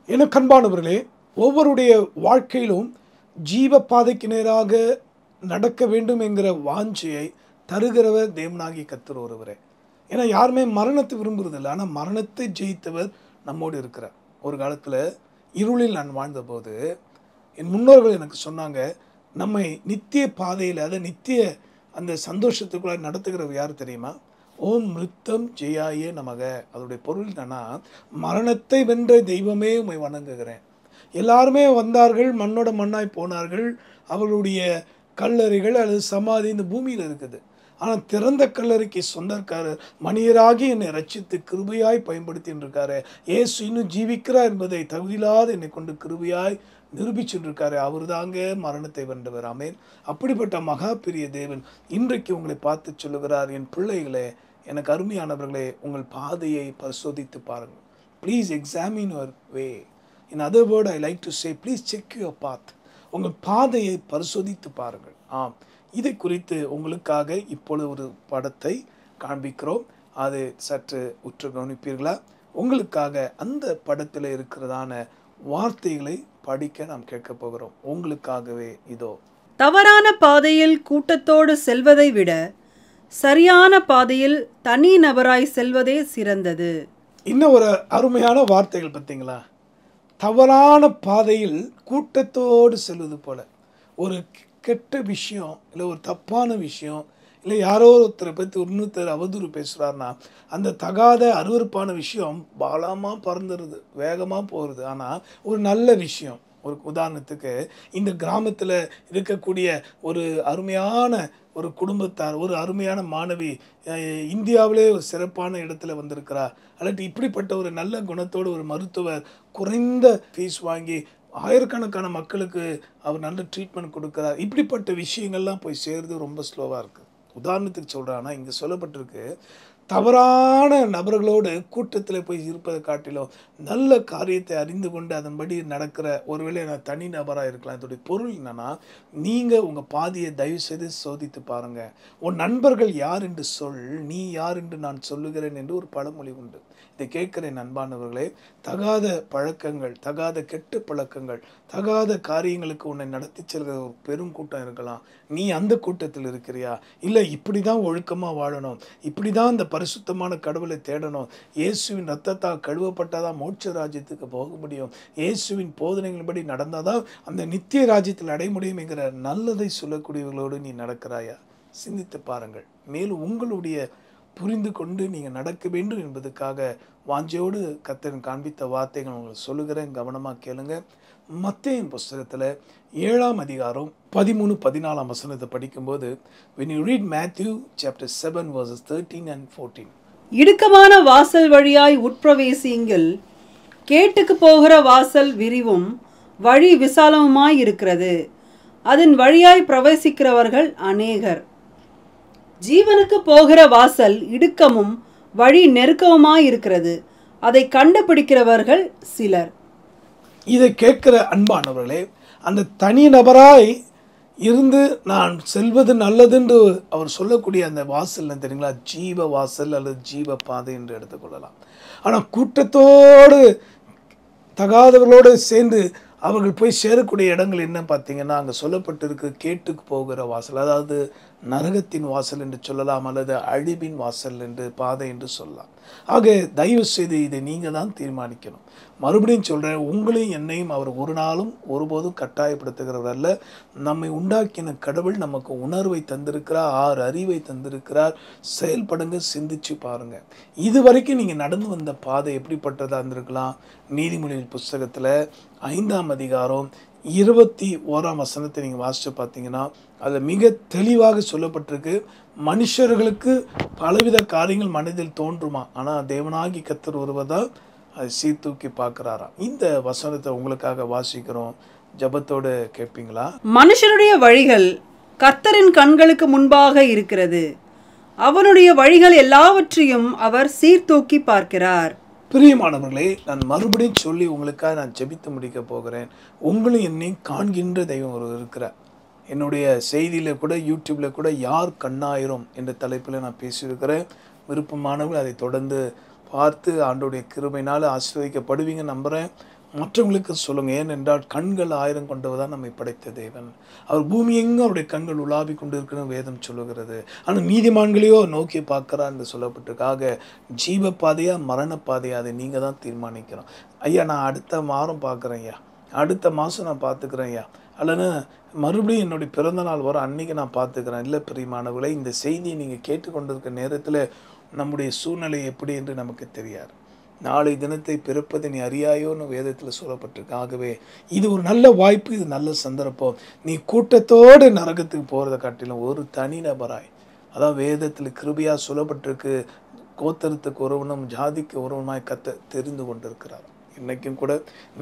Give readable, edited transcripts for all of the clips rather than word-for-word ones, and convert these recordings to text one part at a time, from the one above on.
என கண்பானவர்களே, ஒவ்வொருடைய வாழ்க்கையிலும் ஜீவ பாதைக்கு நேராக நடக்க வேண்டும் என்கிற வாஞ்சையை தருகிறவர் தேவனாகிய கர்த்தர் ஒருவரே. ஏன்னா யாருமே மரணத்தை விரும்புறதில்லை, ஆனால் மரணத்தை ஜெயித்தவர் நம்மோடு இருக்கிறார். ஒரு காலத்தில் இருளில் நான் வாழ்ந்தபோது என் முன்னோர்கள் எனக்கு சொன்னாங்க, நம்மை நித்திய பாதையில், அதை நித்திய அந்த சந்தோஷத்துக்குள்ள நடத்துகிறவர் யார் தெரியுமா? ஓம் மிருத்தம் ஜெயாயே நமக. அதோடைய பொருள் என்னன்னா, மரணத்தை வென்ற தெய்வமே உம்மை வணங்குகிறேன். எல்லாருமே வந்தார்கள், மண்ணோட மண்ணாய் போனார்கள். அவர்களுடைய கல்லறைகள் அல்லது சமாதி இந்த பூமியில் இருக்குது. ஆனால் திறந்த கல்லறைக்கு சொந்தக்காரர் மனிதராகி என்னை ரட்சித்து கிருபையாய் பயன்படுத்தின்னு இருக்காரு. இயேசு இன்னும் ஜீவிக்கிறார் என்பதை தகுதியில்லாத என்னை கொண்டு கிருபையாய் நிரூபிச்சுட்டு இருக்காரு. அவர் தாங்க மரணத்தை வென்றவர். ஆமென். அப்படிப்பட்ட மகா பெரிய தேவன் இன்றைக்கு உங்களை பார்த்து சொல்லுகிறார், என் பிள்ளைகளே, எனக்கு அருமையானவர்களே, உங்கள் பாதையை பரிசோதித்து பாருங்கள். Please examine your way. In other word I like to say, please check your path. உங்கள் பாதையை பரிசோதித்து பாருங்கள். ஆம், இதை குறித்து உங்களுக்காக இப்பொழுது ஒரு படத்தை காண்பிக்கிறோம். அதை சற்று உற்று கவனிப்பீர்களா? உங்களுக்காக அந்த படத்தில் இருக்கிறதான வார்த்தைகளை படிக்க நாம் கேட்க போகிறோம். உங்களுக்காகவே இதோ. தவறான பாதையில் கூட்டத்தோடு செல்வதை விட சரியான பாதையில் தனி நபராய் செல்வதே சிறந்தது. இன்னும் ஒரு அருமையான வார்த்தைகள் பார்த்தீங்களா? தவறான பாதையில் கூட்டத்தோடு செல்வது போல. ஒரு கெட்ட விஷயம் இல்லை ஒரு தப்பான விஷயம் இல்லை யாரோ ஒருத்தரை பற்றி இன்னொருத்தர் அவதூறு பேசுகிறாருன்னா அந்த தகாத அருவருப்பான விஷயம் பாலமாக பறந்துடுது, வேகமாக போகிறது. ஆனால் ஒரு நல்ல விஷயம், ஒரு உதாரணத்துக்கு இந்த கிராமத்தில் இருக்கக்கூடிய ஒரு அருமையான ஒரு குடும்பத்தார், ஒரு அருமையான மாணவி இந்தியாவிலே ஒரு சிறப்பான இடத்துல வந்திருக்கிறார், அல்லது இப்படிப்பட்ட ஒரு நல்ல குணத்தோடு ஒரு மருத்துவர் குறைந்த ஃபீஸ் வாங்கி ஆயிரக்கணக்கான மக்களுக்கு அவர் நல்ல ட்ரீட்மெண்ட் கொடுக்குறார். இப்படிப்பட்ட விஷயங்கள்லாம் போய் சேர்றது ரொம்ப ஸ்லோவாக இருக்குது. உதாரணத்துக்கு சொல்கிறேன், ஆனால் இங்கே சொல்லப்பட்டிருக்கு, தவறான நபர்களோடு கூட்டத்தில் போய் இருப்பதை காட்டிலும் நல்ல காரியத்தை அறிந்து கொண்டு அதன்படி நடக்கிற ஒருவேளை நான் தனி நபராக இருக்கலாம். இதோடைய பொருள் என்னன்னா, நீங்கள் உங்கள் பாதையை தயவு செய்து சோதித்து பாருங்கள். உன் நண்பர்கள் யார் என்று சொல், நீ யார் என்று நான் சொல்லுகிறேன் என்று ஒரு பழமொழி உண்டு. இதை கேட்கிற நண்பானவர்களே, தகாத பழக்கங்கள், தகாத கெட்ட பழக்கங்கள், தகாத காரியங்களுக்கு உன்னை நடத்தி செல்கிற ஒரு பெரும் கூட்டம் இருக்கலாம். நீ அந்த கூட்டத்தில் இருக்கிறியா? இல்லை இப்படி தான் ஒழுக்கமாக வாழணும், இப்படி தான் இந்த பரிசுத்தமான கடவுளை தேடணும், இயேசுவின் ரத்தத்தால் கழுவப்பட்டாதான் மோட்ச ராஜ்யத்துக்கு போக முடியும், இயேசுவின் போதனைகளின்படி நடந்தாதான் அந்த நித்திய ராஜ்யத்தில் அடைய முடியும் என்கிற நல்லதை சொல்லக்கூடியவர்களோடு நீ நடக்கிறாயா? சிந்தித்து பாருங்கள். மேலும் உங்களுடைய புரிந்து கொண்டு நீங்கள் நடக்க வேண்டும் என்பதற்காக வாஞ்சையோடு கர்த்தர் காண்பித்த வார்த்தைகள் உங்களுக்கு சொல்லுகிறேன், கவனமாக கேளுங்க. மத்தேயின் புஸ்தகத்தில் 7ஆம் அதிகாரம் 13-14 வசனத்தை படிக்கும்போது, when you read Matthew chapter 7 verses 13 and 14, இடுக்கமான வாசல் வழியாய் உட்பிரவேசியுங்கள், கேட்டுக்கு போகிற வாசல் விரிவும் வழி விசாலமுமாய் இருக்கிறது, அதன் வழியாய் பிரவேசிக்கிறவர்கள் அநேகர். ஜீவனுக்கு போகிற வாசல் இடுக்கமும் வழி நெருக்கமுமாய் இருக்கிறது, அதை கண்டுபிடிக்கிறவர்கள் சிலர். இதை கேட்கிற அன்பானவர்களே, அந்த தனி நபராய் இருந்து நான் செல்வது நல்லது என்று அவர் சொல்லக்கூடிய அந்த வாசல் தெரியுங்களா? ஜீவ வாசல் அல்லது ஜீவ பாதை என்று எடுத்துக்கொள்ளலாம். ஆனால் கூட்டத்தோடு தகாதவர்களோடு சேர்ந்து அவர்கள் போய் சேரக்கூடிய இடங்கள் என்ன பார்த்தீங்கன்னா, அங்கே சொல்லப்பட்டிருக்கு கேட்டுக்கு போகிற வாசல், அதாவது நரகத்தின் வாசல் என்று சொல்லலாம், அல்லது அழிவின் வாசல் என்று பாதை என்று சொல்லலாம். ஆக தயவு செய்து இதை நீங்கள் தான் தீர்மானிக்கணும். மறுபடியும் சொல்கிறேன், உங்களையும் என்னையும் அவர் ஒரு நாளும் ஒருபோதும் கட்டாயப்படுத்துகிறவர் அல்ல. நம்மை உண்டாக்கின கடவுள் நமக்கு உணர்வை தந்திருக்கிறார், 6 அறிவை தந்திருக்கிறார். செயல்படுங்க, சிந்திச்சு பாருங்க. இது வரைக்கும் நீங்கள் நடந்து வந்த பாதை எப்படிப்பட்டதாக இருந்திருக்கலாம்? நீதிமொழிகள் புஸ்தகத்தில் 5ஆம் அதிகாரம் 21ஆம் வசனத்தை நீங்கள் வாசித்து பார்த்தீங்கன்னா அதில் மிக தெளிவாக சொல்லப்பட்டிருக்கு, மனுஷர்களுக்கு பலவித காரியங்கள் மனதில் தோன்றுமா, ஆனால் தேவனாகி கர்த்தர் ஒருவர் தான் அதை சீர்தூக்கி பார்க்குறாராம். இந்த வசனத்தை உங்களுக்காக வாசிக்கிறோம், ஜபத்தோடு கேட்பீங்களா? மனுஷனுடைய வழிகள் கர்த்தரின் கண்களுக்கு முன்பாக இருக்கிறது, அவனுடைய வழிகள் எல்லாவற்றையும் அவர் சீர்தூக்கி பார்க்கிறார். பிரியமானவர்களே, நான் மறுபடியும் சொல்லி உங்களுக்காக நான் ஜெபித்து முடிக்க போகிறேன். உங்களும் என்னையும் காண்கின்ற தெய்வம் ஒரு இருக்கிறார். என்னுடைய செய்தியில் கூட யூடியூப்பில் கூட யார் கண்ணாயிரும் என்ற தலைப்பில் நான் பேசியிருக்கிறேன். விருப்பமானவர்கள் அதை தொடர்ந்து பார்த்து ஆண்டோடைய கிருபையினால் ஆசீர்வதிக்கப்படுவீங்க நம்புகிறேன். மற்றவங்களுக்கு சொல்லுங்கள். ஏனென்றால் கண்கள் 1000 கொண்டவர் தான் நம்மை படைத்த தேவன். அவர் பூமி எங்கும் அவருடைய கண்கள் உலாவி கொண்டு இருக்கணும் வேதம் சொல்லுகிறது. ஆனால் நீதிமான்களையோ நோக்கி பார்க்குறா என்று சொல்லப்பட்டிருக்காக. ஜீவ பாதையா மரண பாதையா அதை நீங்கள் தான் தீர்மானிக்கணும். ஐயா நான் அடுத்த வாரம் பார்க்குறேன் ஐயா, அடுத்த மாதம் நான் பார்த்துக்கிறேன் ஐயா, அல்லனா மறுபடியும் என்னுடைய பிறந்த நாள் வரும் அன்றைக்கி நான் பார்த்துக்கிறேன். இல்லை பிரியமானவர்களே, இந்த செய்தியை நீங்கள் கேட்டுக்கொண்டிருக்க நேரத்தில் நம்முடைய சூழ்நிலை எப்படி என்று நமக்கு தெரியாது. நாளை தினத்தை பிறப்பதை நீ அறியாயோன்னு வேதத்தில் சொல்லப்பட்டிருக்கு. ஆகவே இது ஒரு நல்ல வாய்ப்பு, இது நல்ல சந்தர்ப்பம். நீ கூட்டத்தோடு நரகத்துக்கு போகிறத காட்டிலும் ஒரு தனி நபராய், அதான் வேதத்தில் கிருபையாக சொல்லப்பட்டிருக்கு, கோத்திரத்துக்கு ஒருவனும் ஜாதிக்கு ஒருவனுமாய் கத்த தெரிந்து கொண்டிருக்கிறார். இன்றைக்கும் கூட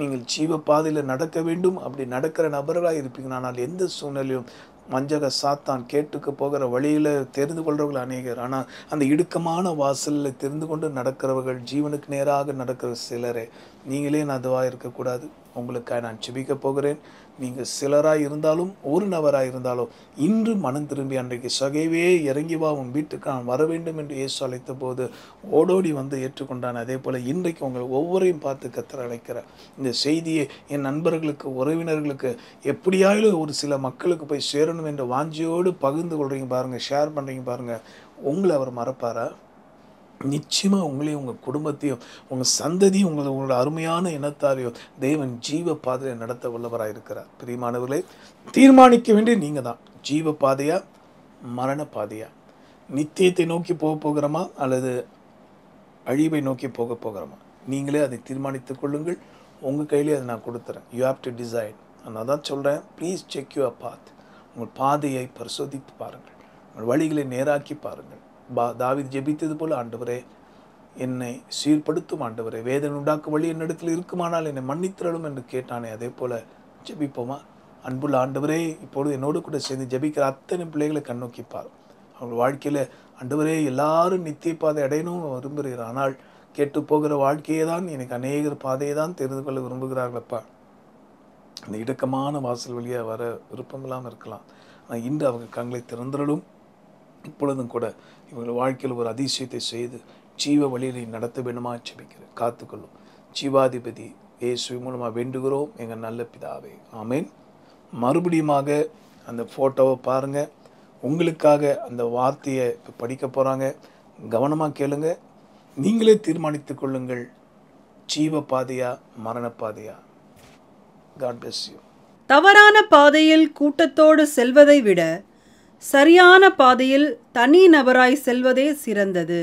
நீங்கள் ஜீவ பாதையில் நடக்க வேண்டும். அப்படி நடக்கிற நபர்களாக இருப்பீங்க. ஆனால் எந்த சூழ்நிலையும் மஞ்சக சாத்தான் கேட்டுக்கு போகிற வழியில் தெரிந்து கொள்றவர்கள் அநேகர். ஆனால் அந்த இடுக்கமான வாசலில் தெரிந்து கொண்டு நடக்கிறவர்கள், ஜீவனுக்கு நேராக நடக்கிற சிலரே. நீங்களே அதுவாக இருக்கக்கூடாது. உங்களுக்காக நான் ஜெபிக்க போகிறேன். நீங்கள் சிலராக இருந்தாலும் ஒரு நபராக இருந்தாலும் இன்று மனம் திரும்பி அன்றைக்கு சகைவே இறங்கி வா உன் வீட்டுக்கு நான் வர வேண்டும் என்று இயேசு அழைத்த போது ஓடோடி வந்து ஏற்றுக்கொண்டான். அதே போல் இன்றைக்கு உங்களை ஒவ்வொரையும் பார்த்து கர்த்தர் அழைக்கிறார். இந்த செய்தியை என் நண்பர்களுக்கு, உறவினர்களுக்கு, எப்படியாவது ஒரு சில மக்களுக்கு போய் சேரணும் என்ற வாஞ்சியோடு பகிர்ந்து கொள்றீங்க பாருங்கள், ஷேர் பண்ணுறீங்க பாருங்கள். உங்களை அவர் மறப்பாரா? நிச்சயமாக உங்களையும் உங்கள் குடும்பத்தையும் உங்கள் சந்ததியும் உங்களோட அருமையான இனத்தாரையும் தேவன் ஜீவ பாதையை நடத்த வல்லவராக இருக்கிறார். பிரியமானவர்களே, தீர்மானிக்க வேண்டிய நீங்கள் தான். ஜீவ பாதையா மரண பாதையா? நித்தியத்தை நோக்கி போகிறோமா அல்லது அழிவை நோக்கி போகிறோமா? நீங்களே அதை தீர்மானித்துக் கொள்ளுங்கள். உங்கள் கையிலே அதை நான் கொடுத்துறேன். You have to decide. நான் தான் சொல்கிறேன், ப்ளீஸ் செக் யுவர் பாத். உங்கள் பாதையை பரிசோதித்து பாருங்கள், உங்கள் வழிகளை நேராக்கி பாருங்கள். தாவீது ஜெபித்தது போல, ஆண்டவரே என்னை சீர்படுத்தும், ஆண்டவரே வேதனை உண்டாக்கும் வழி என்னிடத்தில் இருக்குமானால் என்னை மன்னித்திரளும் என்று கேட்டானே. அதே போல் ஜெபிப்போமா? அன்புள்ள ஆண்டவரே, இப்பொழுது என்னோடு கூட சேர்ந்து ஜெபிக்கிற அத்தனை பிள்ளைகளை கண்ணோக்கிப்பார். அவங்க வாழ்க்கையில் ஆண்டவரே எல்லாரும் நித்திய பாதை அடையணும் விரும்புகிறார். ஆனால் கேட்டு போகிற வாழ்க்கையை தான் எனக்கு அநேகர் பாதையை தான் தெரிந்து கொள்ள விரும்புகிறார்களப்பா. அந்த இடுக்கமான வாசல் வழியாக வர விருப்பம் இல்லாமல் இருக்கலாம். ஆனால் இன்று அவங்க கண்களை திறந்தரலும். இப்பொழுதும் கூட இவங்கள் வாழ்க்கையில் ஒரு அதிசயத்தை செய்து ஜீவ வழியை நடத்த வேண்டுமா ஜெபிக்கிறேன். காத்துக்கொள்ளும் ஜீவாதிபதி இயேசு மூலமாக வேண்டுகிறோம் எங்கள் நல்ல பிதாவே, ஆமேன். மறுபடியுமாக அந்த ஃபோட்டோவை பாருங்கள். உங்களுக்காக அந்த வார்த்தையை இப்போ படிக்க போகிறாங்க. கவனமாக கேளுங்க. நீங்களே தீர்மானித்துக் கொள்ளுங்கள், ஜீவ பாதையா மரண பாதையா? God bless you. தவறான பாதையில் கூட்டத்தோடு செல்வதை விட சரியான பாதையில் தனி நபராய் செல்வதே சிறந்தது.